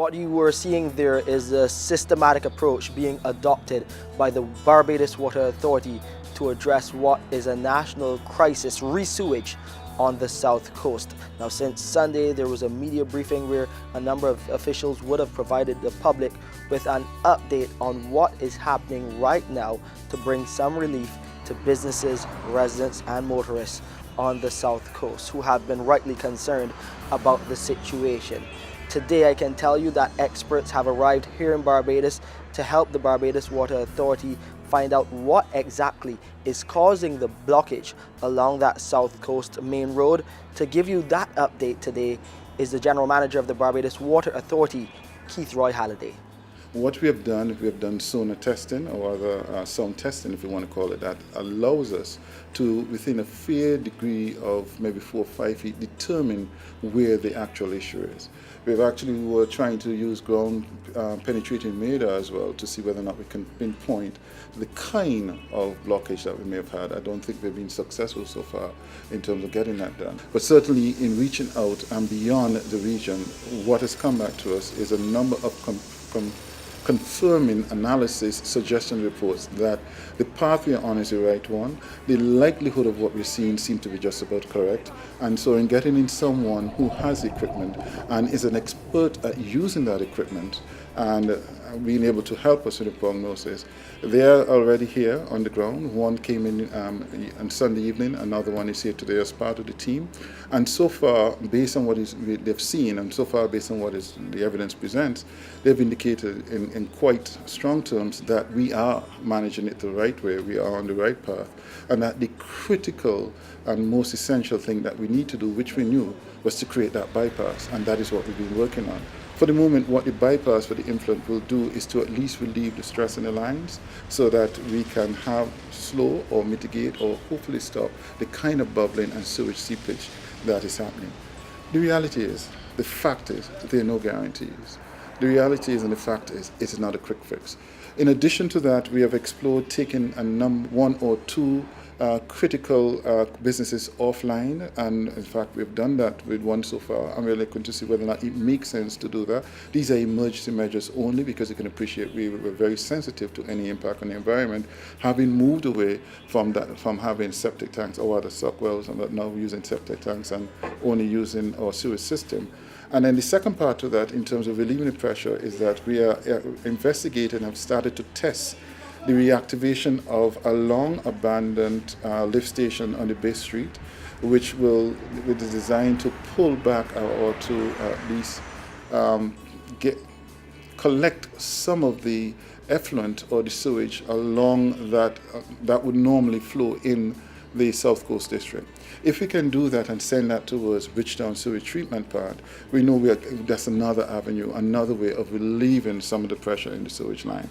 What you were seeing there is a systematic approach being adopted by the Barbados Water Authority to address what is a national crisis, sewage on the South Coast. Now, since Sunday, there was a media briefing where a number of officials would have provided the public with an update on what is happening right now to bring some relief to businesses, residents and motorists on the South Coast who have been rightly concerned about the situation. Today, I can tell you that experts have arrived here in Barbados to help the Barbados Water Authority find out what exactly is causing the blockage along that South Coast main road. To give you that update today is the General Manager of the Barbados Water Authority, Keith Roy Halliday. What we have done sonar testing, or other sound testing, if you want to call it that, allows us to, within a fair degree of maybe 4 or 5 feet, determine where the actual issue is. We're trying to use ground penetrating radar as well to see whether or not we can pinpoint the kind of blockage that we may have had. I don't think we've been successful so far in terms of getting that done. But certainly in reaching out and beyond the region, what has come back to us is a number of confirming analysis, suggestion reports that the path we are on is the right one. The likelihood of what we're seeing seems to be just about correct. And so in getting in someone who has equipment and is an expert at using that equipment and being able to help us with the prognosis, they are already here on the ground. One came in on Sunday evening, another one is here today as part of the team. And so far, based on what they've seen, and so far based on what the evidence presents, they've indicated in quite strong terms that we are managing it the right way, we are on the right path, and that the critical and most essential thing that we need to do, which we knew, was to create that bypass, and that is what we've been working on. For the moment, what the bypass for the influent will do is to at least relieve the stress in the lines so that we can have slow or mitigate or hopefully stop the kind of bubbling and sewage seepage that is happening. The reality is, the fact is, there are no guarantees. The reality is, and the fact is, it's not a quick fix. In addition to that, we have explored taking one or two critical businesses offline, and in fact we've done that with one so far, and we're looking to see whether or not it makes sense to do that. These are emergency measures only, because you can appreciate we were very sensitive to any impact on the environment, having moved away from having septic tanks or other suck wells, and now using septic tanks and only using our sewage system. And then the second part to that, in terms of relieving the pressure, is that we are investigating and have started to test the reactivation of a long abandoned lift station on the Bay Street, which is designed to pull back or to at least collect some of the effluent or the sewage along that would normally flow in the South Coast district. If we can do that and send that towards Bridgetown sewage treatment plant, we know that's another avenue, another way of relieving some of the pressure in the sewage line.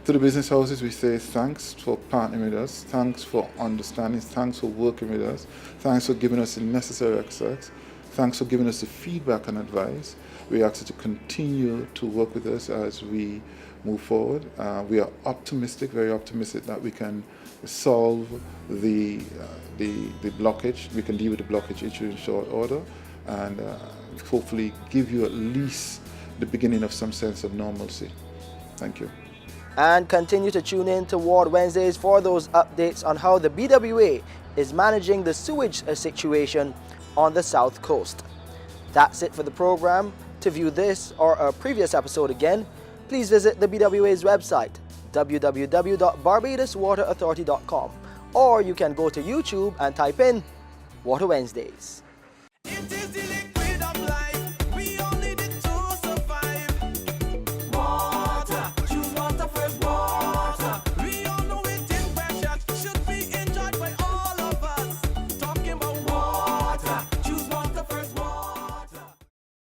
To the business houses, we say thanks for partnering with us, thanks for understanding, thanks for working with us, thanks for giving us the necessary access, thanks for giving us the feedback and advice. We ask you to continue to work with us as we move forward. We are optimistic, very optimistic, that we can solve the blockage. We can deal with the blockage issue in short order, and hopefully give you at least the beginning of some sense of normalcy. Thank you. And continue to tune in to Ward Wednesdays for those updates on how the BWA is managing the sewage situation on the South Coast. That's it for the program. To view this or a previous episode again, please visit the BWA's website, www.barbadoswaterauthority.com, or you can go to YouTube and type in Water Wednesdays.